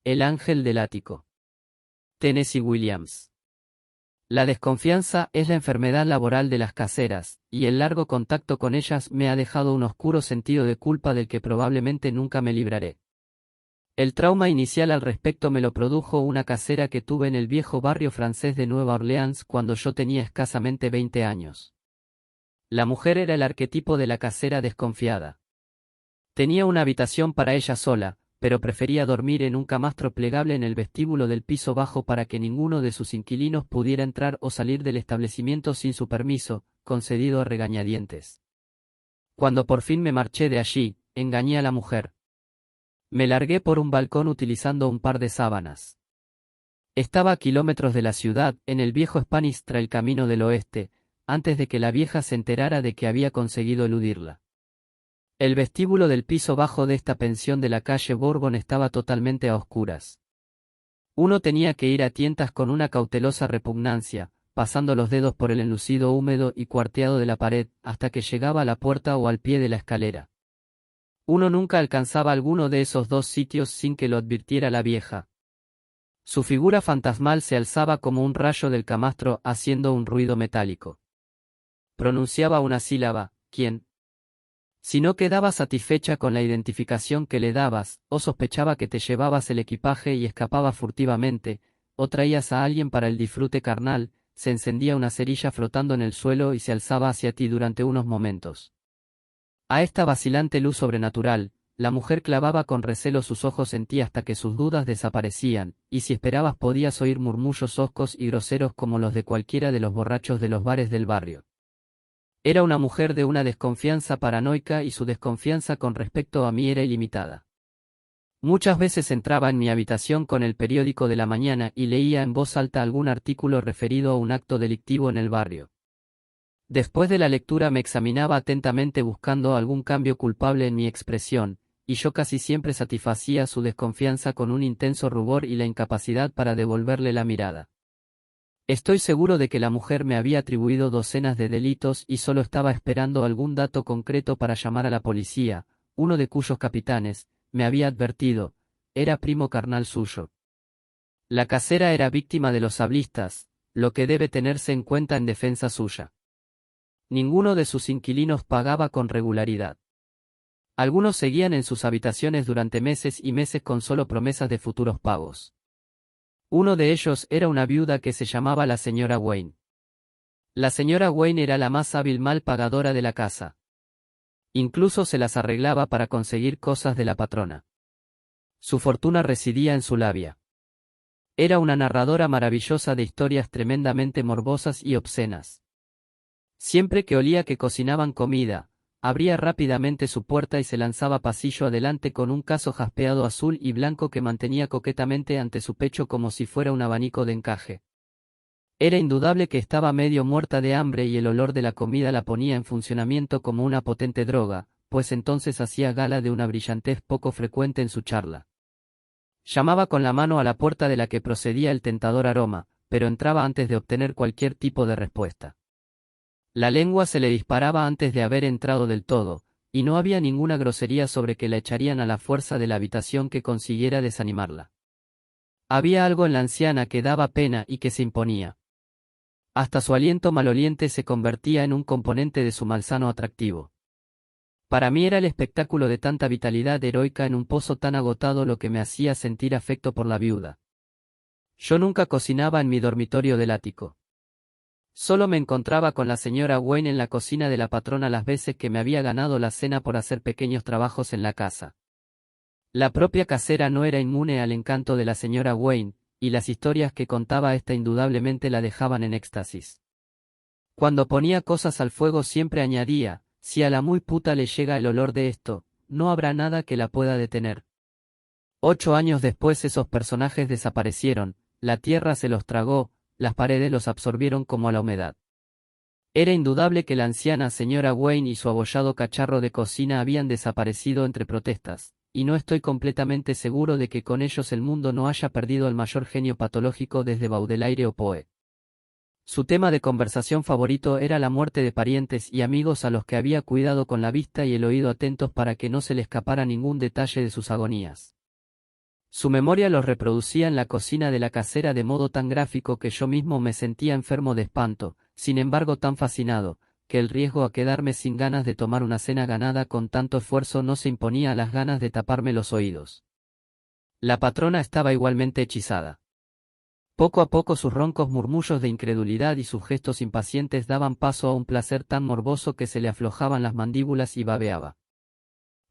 El ángel del ático. Tennessee Williams. La desconfianza es la enfermedad laboral de las caseras, y el largo contacto con ellas me ha dejado un oscuro sentido de culpa del que probablemente nunca me libraré. El trauma inicial al respecto me lo produjo una casera que tuve en el viejo barrio francés de Nueva Orleans cuando yo tenía escasamente 20 años. La mujer era el arquetipo de la casera desconfiada. Tenía una habitación para ella sola, pero prefería dormir en un camastro plegable en el vestíbulo del piso bajo para que ninguno de sus inquilinos pudiera entrar o salir del establecimiento sin su permiso, concedido a regañadientes. Cuando por fin me marché de allí, engañé a la mujer. Me largué por un balcón utilizando un par de sábanas. Estaba a kilómetros de la ciudad, en el viejo Spanish Trail camino del oeste, antes de que la vieja se enterara de que había conseguido eludirla. El vestíbulo del piso bajo de esta pensión de la calle Bourbon estaba totalmente a oscuras. Uno tenía que ir a tientas con una cautelosa repugnancia, pasando los dedos por el enlucido húmedo y cuarteado de la pared, hasta que llegaba a la puerta o al pie de la escalera. Uno nunca alcanzaba alguno de esos dos sitios sin que lo advirtiera la vieja. Su figura fantasmal se alzaba como un rayo del camastro haciendo un ruido metálico. Pronunciaba una sílaba, ¿quién? Si no quedaba satisfecha con la identificación que le dabas, o sospechaba que te llevabas el equipaje y escapabas furtivamente, o traías a alguien para el disfrute carnal, se encendía una cerilla flotando en el suelo y se alzaba hacia ti durante unos momentos. A esta vacilante luz sobrenatural, la mujer clavaba con recelo sus ojos en ti hasta que sus dudas desaparecían, y si esperabas podías oír murmullos hoscos y groseros como los de cualquiera de los borrachos de los bares del barrio. Era una mujer de una desconfianza paranoica y su desconfianza con respecto a mí era ilimitada. Muchas veces entraba en mi habitación con el periódico de la mañana y leía en voz alta algún artículo referido a un acto delictivo en el barrio. Después de la lectura me examinaba atentamente buscando algún cambio culpable en mi expresión, y yo casi siempre satisfacía su desconfianza con un intenso rubor y la incapacidad para devolverle la mirada. Estoy seguro de que la mujer me había atribuido docenas de delitos y solo estaba esperando algún dato concreto para llamar a la policía, uno de cuyos capitanes, me había advertido, era primo carnal suyo. La casera era víctima de los sablistas, lo que debe tenerse en cuenta en defensa suya. Ninguno de sus inquilinos pagaba con regularidad. Algunos seguían en sus habitaciones durante meses y meses con solo promesas de futuros pagos. Uno de ellos era una viuda que se llamaba la señora Wayne. La señora Wayne era la más hábil mal pagadora de la casa. Incluso se las arreglaba para conseguir cosas de la patrona. Su fortuna residía en su labia. Era una narradora maravillosa de historias tremendamente morbosas y obscenas. Siempre que olía que cocinaban comida, abría rápidamente su puerta y se lanzaba pasillo adelante con un caso jaspeado azul y blanco que mantenía coquetamente ante su pecho como si fuera un abanico de encaje. Era indudable que estaba medio muerta de hambre y el olor de la comida la ponía en funcionamiento como una potente droga, pues entonces hacía gala de una brillantez poco frecuente en su charla. Llamaba con la mano a la puerta de la que procedía el tentador aroma, pero entraba antes de obtener cualquier tipo de respuesta. La lengua se le disparaba antes de haber entrado del todo, y no había ninguna grosería sobre que la echarían a la fuerza de la habitación que consiguiera desanimarla. Había algo en la anciana que daba pena y que se imponía. Hasta su aliento maloliente se convertía en un componente de su malsano atractivo. Para mí era el espectáculo de tanta vitalidad heroica en un pozo tan agotado lo que me hacía sentir afecto por la viuda. Yo nunca cocinaba en mi dormitorio del ático. Solo me encontraba con la señora Wayne en la cocina de la patrona las veces que me había ganado la cena por hacer pequeños trabajos en la casa. La propia casera no era inmune al encanto de la señora Wayne, y las historias que contaba ésta indudablemente la dejaban en éxtasis. Cuando ponía cosas al fuego siempre añadía, si a la muy puta le llega el olor de esto, no habrá nada que la pueda detener. 8 años después esos personajes desaparecieron, la tierra se los tragó, las paredes los absorbieron como a la humedad. Era indudable que la anciana señora Wayne y su abollado cacharro de cocina habían desaparecido entre protestas, y no estoy completamente seguro de que con ellos el mundo no haya perdido el mayor genio patológico desde Baudelaire o Poe. Su tema de conversación favorito era la muerte de parientes y amigos a los que había cuidado con la vista y el oído atentos para que no se le escapara ningún detalle de sus agonías. Su memoria los reproducía en la cocina de la casera de modo tan gráfico que yo mismo me sentía enfermo de espanto, sin embargo tan fascinado, que el riesgo a quedarme sin ganas de tomar una cena ganada con tanto esfuerzo no se imponía a las ganas de taparme los oídos. La patrona estaba igualmente hechizada. Poco a poco sus roncos murmullos de incredulidad y sus gestos impacientes daban paso a un placer tan morboso que se le aflojaban las mandíbulas y babeaba.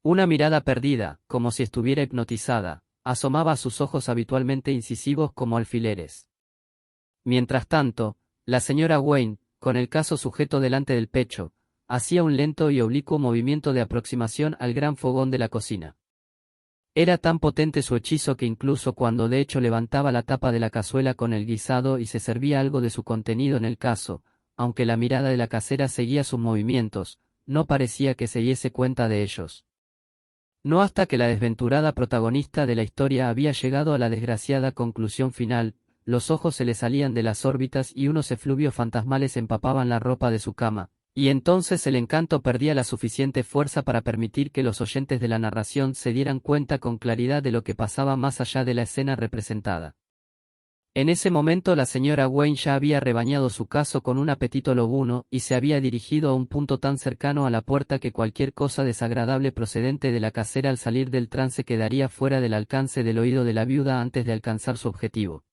Una mirada perdida, como si estuviera hipnotizada, asomaba a sus ojos habitualmente incisivos como alfileres. Mientras tanto, la señora Wayne, con el caso sujeto delante del pecho, hacía un lento y oblicuo movimiento de aproximación al gran fogón de la cocina. Era tan potente su hechizo que incluso cuando de hecho levantaba la tapa de la cazuela con el guisado y se servía algo de su contenido en el caso, aunque la mirada de la casera seguía sus movimientos, no parecía que se diese cuenta de ellos. No hasta que la desventurada protagonista de la historia había llegado a la desgraciada conclusión final, los ojos se le salían de las órbitas y unos efluvios fantasmales empapaban la ropa de su cama, y entonces el encanto perdía la suficiente fuerza para permitir que los oyentes de la narración se dieran cuenta con claridad de lo que pasaba más allá de la escena representada. En ese momento la señora Wayne ya había rebañado su caso con un apetito lobuno y se había dirigido a un punto tan cercano a la puerta que cualquier cosa desagradable procedente de la casera al salir del trance quedaría fuera del alcance del oído de la viuda antes de alcanzar su objetivo.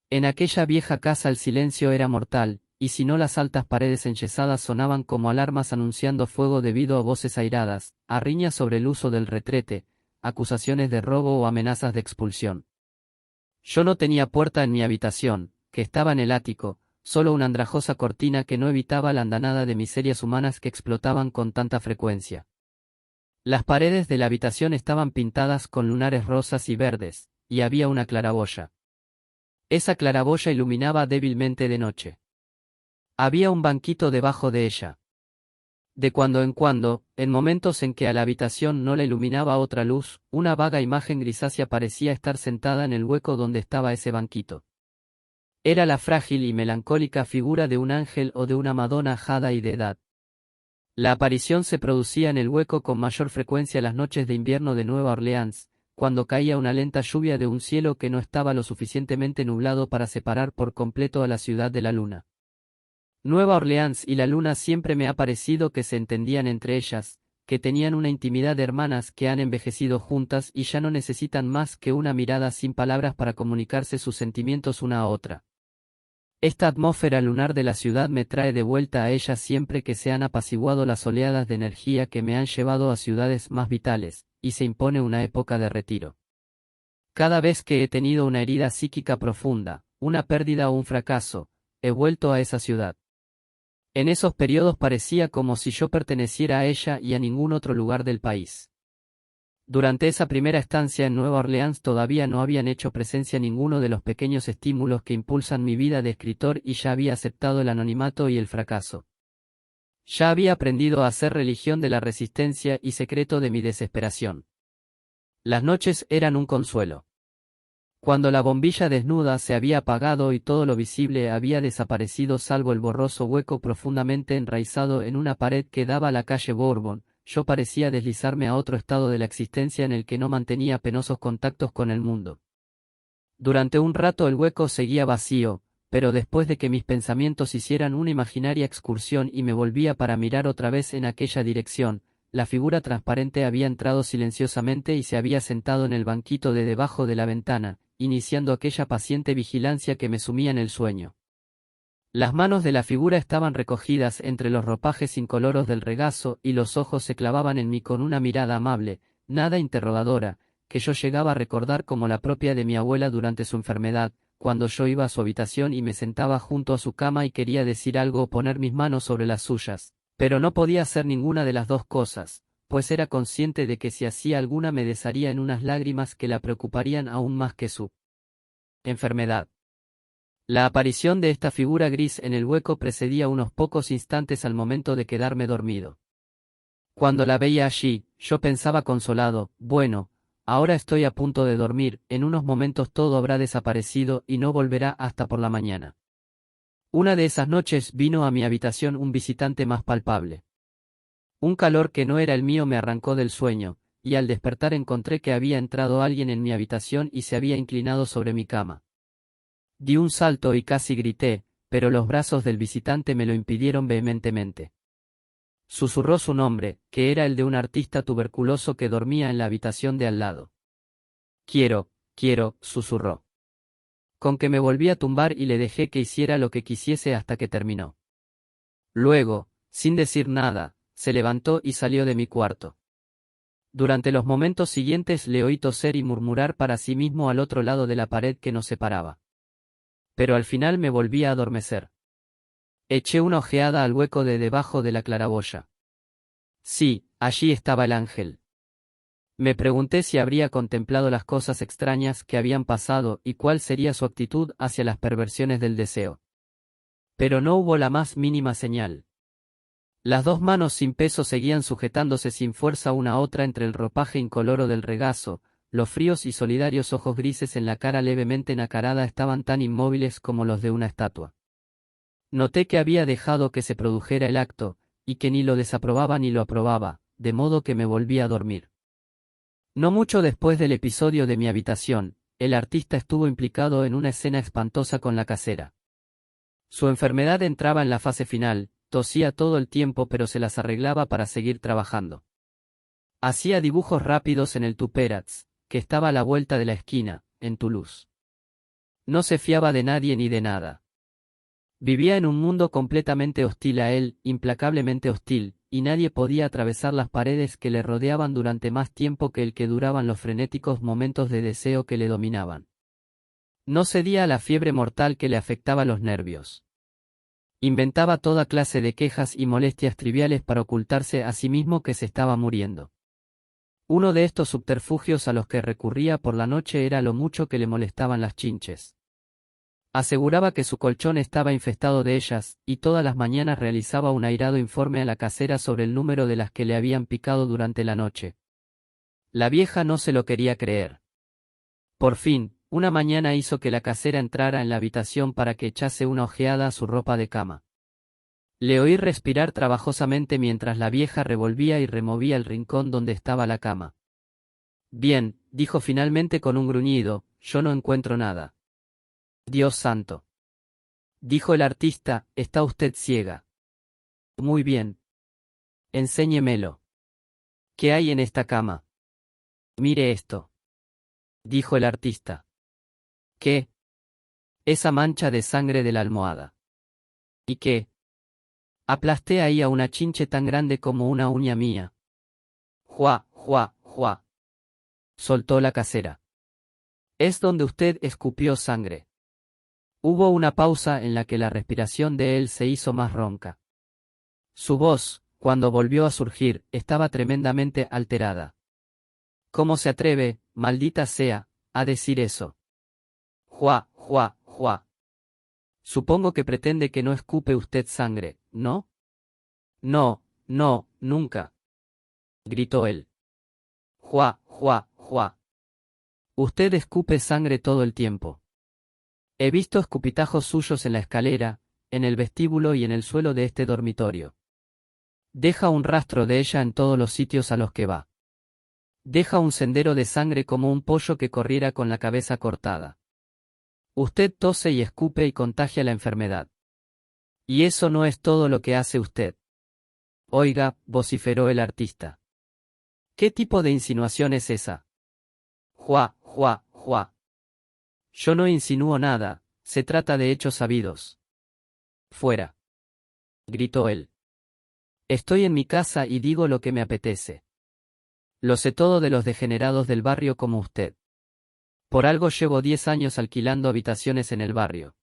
En aquella vieja casa el silencio era mortal, y si no las altas paredes enyesadas sonaban como alarmas anunciando fuego debido a voces airadas, a riñas sobre el uso del retrete, acusaciones de robo o amenazas de expulsión. Yo no tenía puerta en mi habitación, que estaba en el ático, solo una andrajosa cortina que no evitaba la andanada de miserias humanas que explotaban con tanta frecuencia. Las paredes de la habitación estaban pintadas con lunares rosas y verdes, y había una claraboya. Esa claraboya iluminaba débilmente de noche. Había un banquito debajo de ella. De cuando en cuando, en momentos en que a la habitación no la iluminaba otra luz, una vaga imagen grisácea parecía estar sentada en el hueco donde estaba ese banquito. Era la frágil y melancólica figura de un ángel o de una madonna ajada y de edad. La aparición se producía en el hueco con mayor frecuencia las noches de invierno de Nueva Orleans, cuando caía una lenta lluvia de un cielo que no estaba lo suficientemente nublado para separar por completo a la ciudad de la luna. Nueva Orleans y la luna siempre me ha parecido que se entendían entre ellas, que tenían una intimidad de hermanas que han envejecido juntas y ya no necesitan más que una mirada sin palabras para comunicarse sus sentimientos una a otra. Esta atmósfera lunar de la ciudad me trae de vuelta a ellas siempre que se han apaciguado las oleadas de energía que me han llevado a ciudades más vitales, y se impone una época de retiro. Cada vez que he tenido una herida psíquica profunda, una pérdida o un fracaso, he vuelto a esa ciudad. En esos periodos parecía como si yo perteneciera a ella y a ningún otro lugar del país. Durante esa primera estancia en Nueva Orleans todavía no habían hecho presencia ninguno de los pequeños estímulos que impulsan mi vida de escritor y ya había aceptado el anonimato y el fracaso. Ya había aprendido a hacer religión de la resistencia y secreto de mi desesperación. Las noches eran un consuelo. Cuando la bombilla desnuda se había apagado y todo lo visible había desaparecido salvo el borroso hueco profundamente enraizado en una pared que daba a la calle Bourbon, yo parecía deslizarme a otro estado de la existencia en el que no mantenía penosos contactos con el mundo. Durante un rato el hueco seguía vacío, pero después de que mis pensamientos hicieran una imaginaria excursión y me volvía para mirar otra vez en aquella dirección, la figura transparente había entrado silenciosamente y se había sentado en el banquito de debajo de la ventana, iniciando aquella paciente vigilancia que me sumía en el sueño. Las manos de la figura estaban recogidas entre los ropajes incoloros del regazo y los ojos se clavaban en mí con una mirada amable, nada interrogadora, que yo llegaba a recordar como la propia de mi abuela durante su enfermedad, cuando yo iba a su habitación y me sentaba junto a su cama y quería decir algo o poner mis manos sobre las suyas, pero no podía hacer ninguna de las dos cosas, pues era consciente de que si hacía alguna me desharía en unas lágrimas que la preocuparían aún más que su enfermedad. La aparición de esta figura gris en el hueco precedía unos pocos instantes al momento de quedarme dormido. Cuando la veía allí, yo pensaba consolado, bueno, ahora estoy a punto de dormir, en unos momentos todo habrá desaparecido y no volverá hasta por la mañana. Una de esas noches vino a mi habitación un visitante más palpable. Un calor que no era el mío me arrancó del sueño, y al despertar encontré que había entrado alguien en mi habitación y se había inclinado sobre mi cama. Di un salto y casi grité, pero los brazos del visitante me lo impidieron vehementemente. Susurró su nombre, que era el de un artista tuberculoso que dormía en la habitación de al lado. Quiero, susurró. Con que me volví a tumbar y le dejé que hiciera lo que quisiese hasta que terminó. Luego, sin decir nada, se levantó y salió de mi cuarto. Durante los momentos siguientes le oí toser y murmurar para sí mismo al otro lado de la pared que nos separaba. Pero al final me volví a adormecer. Eché una ojeada al hueco de debajo de la claraboya. Sí, allí estaba el ángel. Me pregunté si habría contemplado las cosas extrañas que habían pasado y cuál sería su actitud hacia las perversiones del deseo. Pero no hubo la más mínima señal. Las dos manos sin peso seguían sujetándose sin fuerza una a otra entre el ropaje incoloro del regazo, los fríos y solidarios ojos grises en la cara levemente nacarada estaban tan inmóviles como los de una estatua. Noté que había dejado que se produjera el acto, y que ni lo desaprobaba ni lo aprobaba, de modo que me volví a dormir. No mucho después del episodio de mi habitación, el artista estuvo implicado en una escena espantosa con la casera. Su enfermedad entraba en la fase final, tosía todo el tiempo pero se las arreglaba para seguir trabajando. Hacía dibujos rápidos en el Tuperatz, que estaba a la vuelta de la esquina, en Toulouse. No se fiaba de nadie ni de nada. Vivía en un mundo completamente hostil a él, implacablemente hostil, y nadie podía atravesar las paredes que le rodeaban durante más tiempo que el que duraban los frenéticos momentos de deseo que le dominaban. No cedía a la fiebre mortal que le afectaba los nervios. Inventaba toda clase de quejas y molestias triviales para ocultarse a sí mismo que se estaba muriendo. Uno de estos subterfugios a los que recurría por la noche era lo mucho que le molestaban las chinches. Aseguraba que su colchón estaba infestado de ellas, y todas las mañanas realizaba un airado informe a la casera sobre el número de las que le habían picado durante la noche. La vieja no se lo quería creer. Por fin, una mañana hizo que la casera entrara en la habitación para que echase una ojeada a su ropa de cama. Le oí respirar trabajosamente mientras la vieja revolvía y removía el rincón donde estaba la cama. Bien, dijo finalmente con un gruñido, yo no encuentro nada. Dios santo. Dijo el artista, está usted ciega. Muy bien. Enséñemelo. ¿Qué hay en esta cama? Mire esto. Dijo el artista. ¿Qué? Esa mancha de sangre de la almohada. ¿Y qué? Aplasté ahí a una chinche tan grande como una uña mía. Juá, juá, juá. Soltó la casera. Es donde usted escupió sangre. Hubo una pausa en la que la respiración de él se hizo más ronca. Su voz, cuando volvió a surgir, estaba tremendamente alterada. ¿Cómo se atreve, maldita sea, a decir eso? Juá, juá, juá. Supongo que pretende que no escupe usted sangre, ¿no? No, no, nunca. Gritó él. Juá, juá, juá. Usted escupe sangre todo el tiempo. He visto escupitajos suyos en la escalera, en el vestíbulo y en el suelo de este dormitorio. Deja un rastro de ella en todos los sitios a los que va. Deja un sendero de sangre como un pollo que corriera con la cabeza cortada. Usted tose y escupe y contagia la enfermedad. Y eso no es todo lo que hace usted. Oiga, vociferó el artista. ¿Qué tipo de insinuación es esa? Juá, juá, juá. Yo no insinúo nada, se trata de hechos sabidos. Fuera. Gritó él. Estoy en mi casa y digo lo que me apetece. Lo sé todo de los degenerados del barrio como usted. Por algo llevo 10 años alquilando habitaciones en el barrio.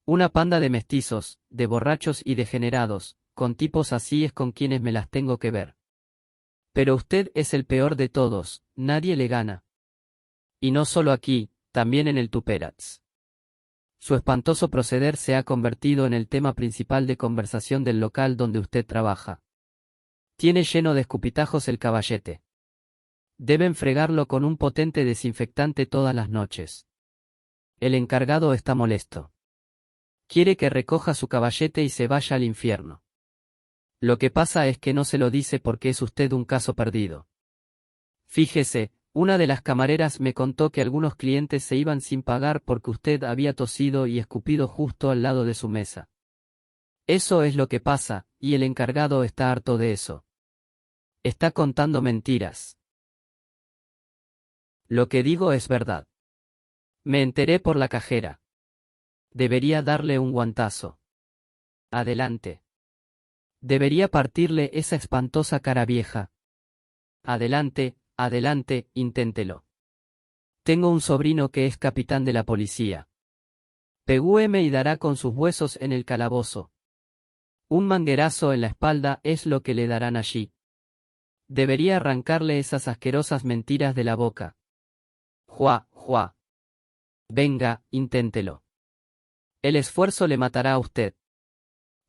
Una panda de mestizos, de borrachos y degenerados, con tipos así es con quienes me las tengo que ver. Pero usted es el peor de todos, nadie le gana. Y no solo aquí, también en el Tuperatz. Su espantoso proceder se ha convertido en el tema principal de conversación del local donde usted trabaja. Tiene lleno de escupitajos el caballete. Deben fregarlo con un potente desinfectante todas las noches. El encargado está molesto. Quiere que recoja su caballete y se vaya al infierno. Lo que pasa es que no se lo dice porque es usted un caso perdido. Fíjese, una de las camareras me contó que algunos clientes se iban sin pagar porque usted había tosido y escupido justo al lado de su mesa. Eso es lo que pasa, y el encargado está harto de eso. Está contando mentiras. Lo que digo es verdad. Me enteré por la cajera. Debería darle un guantazo. Adelante. Debería partirle esa espantosa cara vieja. Adelante, adelante, inténtelo. Tengo un sobrino que es capitán de la policía. Pegúeme y dará con sus huesos en el calabozo. Un manguerazo en la espalda es lo que le darán allí. Debería arrancarle esas asquerosas mentiras de la boca. Juá, juá. Venga, inténtelo. El esfuerzo le matará a usted.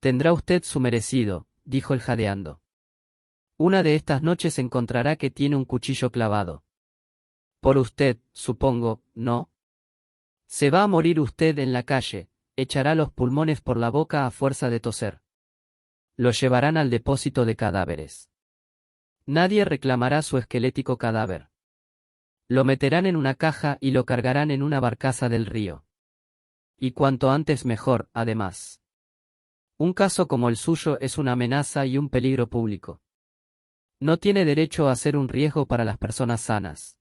Tendrá usted su merecido, dijo el jadeando. Una de estas noches encontrará que tiene un cuchillo clavado. Por usted, supongo, ¿no? Se va a morir usted en la calle, echará los pulmones por la boca a fuerza de toser. Lo llevarán al depósito de cadáveres. Nadie reclamará su esquelético cadáver. Lo meterán en una caja y lo cargarán en una barcaza del río. Y cuanto antes mejor, además. Un caso como el suyo es una amenaza y un peligro público. No tiene derecho a ser un riesgo para las personas sanas.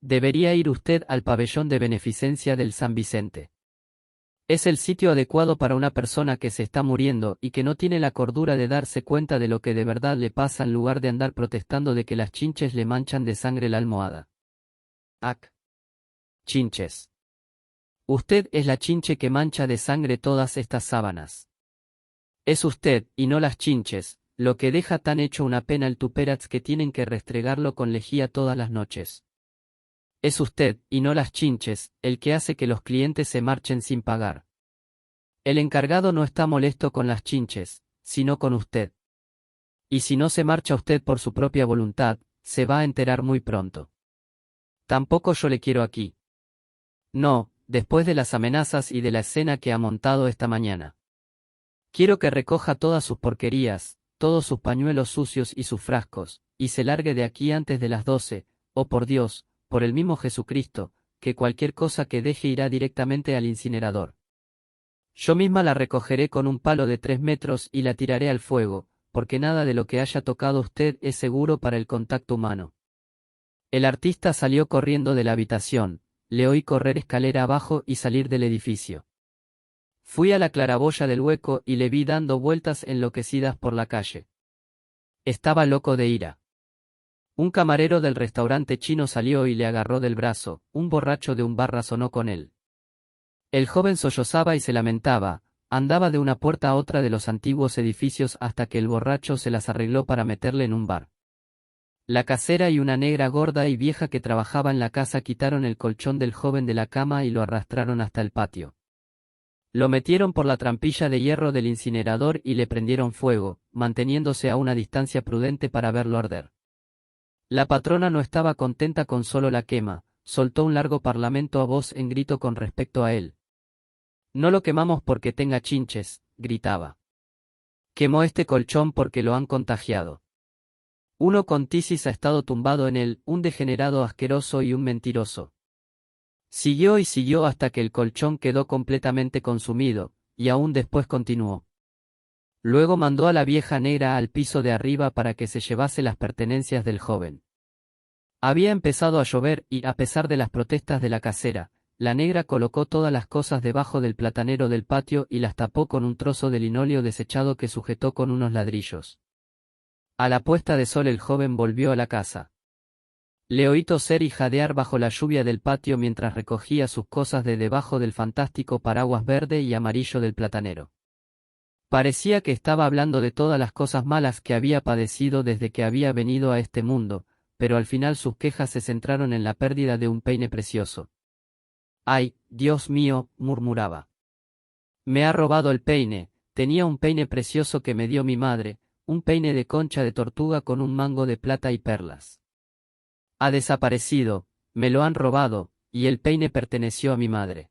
Debería ir usted al pabellón de beneficencia del San Vicente. Es el sitio adecuado para una persona que se está muriendo y que no tiene la cordura de darse cuenta de lo que de verdad le pasa en lugar de andar protestando de que las chinches le manchan de sangre la almohada. ¡Ac! Chinches. Usted es la chinche que mancha de sangre todas estas sábanas. Es usted, y no las chinches, lo que deja tan hecho una pena el tupératz que tienen que restregarlo con lejía todas las noches. Es usted, y no las chinches, el que hace que los clientes se marchen sin pagar. El encargado no está molesto con las chinches, sino con usted. Y si no se marcha usted por su propia voluntad, se va a enterar muy pronto. Tampoco yo le quiero aquí. No, después de las amenazas y de la escena que ha montado esta mañana. Quiero que recoja todas sus porquerías, todos sus pañuelos sucios y sus frascos, y se largue de aquí antes de las 12, oh por Dios, por el mismo Jesucristo, que cualquier cosa que deje irá directamente al incinerador. Yo misma la recogeré con un palo de 3 metros y la tiraré al fuego, porque nada de lo que haya tocado usted es seguro para el contacto humano. El artista salió corriendo de la habitación, le oí correr escalera abajo y salir del edificio. Fui a la claraboya del hueco y le vi dando vueltas enloquecidas por la calle. Estaba loco de ira. Un camarero del restaurante chino salió y le agarró del brazo, un borracho de un bar razonó con él. El joven sollozaba y se lamentaba, andaba de una puerta a otra de los antiguos edificios hasta que el borracho se las arregló para meterle en un bar. La casera y una negra gorda y vieja que trabajaba en la casa quitaron el colchón del joven de la cama y lo arrastraron hasta el patio. Lo metieron por la trampilla de hierro del incinerador y le prendieron fuego, manteniéndose a una distancia prudente para verlo arder. La patrona no estaba contenta con solo la quema, soltó un largo parlamento a voz en grito con respecto a él. No lo quemamos porque tenga chinches, gritaba. Quemó este colchón porque lo han contagiado. Uno con tisis ha estado tumbado en él, un degenerado asqueroso y un mentiroso. Siguió y siguió hasta que el colchón quedó completamente consumido, y aún después continuó. Luego mandó a la vieja negra al piso de arriba para que se llevase las pertenencias del joven. Había empezado a llover y, a pesar de las protestas de la casera, la negra colocó todas las cosas debajo del platanero del patio y las tapó con un trozo de linóleo desechado que sujetó con unos ladrillos. A la puesta de sol el joven volvió a la casa. Le oí toser y jadear bajo la lluvia del patio mientras recogía sus cosas de debajo del fantástico paraguas verde y amarillo del platanero. Parecía que estaba hablando de todas las cosas malas que había padecido desde que había venido a este mundo, pero al final sus quejas se centraron en la pérdida de un peine precioso. «¡Ay, Dios mío!», murmuraba. «Me ha robado el peine, tenía un peine precioso que me dio mi madre, un peine de concha de tortuga con un mango de plata y perlas. Ha desaparecido, me lo han robado, y el peine perteneció a mi madre».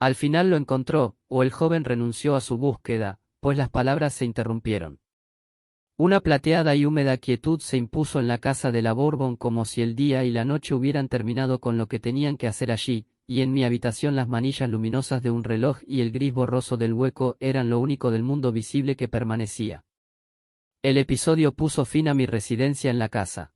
Al final lo encontró, o el joven renunció a su búsqueda, pues las palabras se interrumpieron. Una plateada y húmeda quietud se impuso en la casa de la Bourbon como si el día y la noche hubieran terminado con lo que tenían que hacer allí, y en mi habitación las manillas luminosas de un reloj y el gris borroso del hueco eran lo único del mundo visible que permanecía. El episodio puso fin a mi residencia en la casa.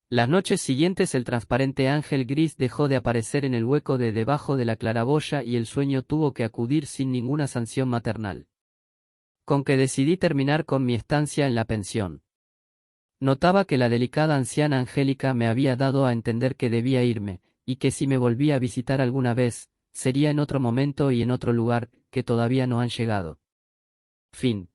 Las noches siguientes el transparente ángel gris dejó de aparecer en el hueco de debajo de la claraboya y el sueño tuvo que acudir sin ninguna sanción maternal. Con que decidí terminar con mi estancia en la pensión. Notaba que la delicada anciana Angélica me había dado a entender que debía irme, y que si me volvía a visitar alguna vez, sería en otro momento y en otro lugar, que todavía no han llegado. Fin.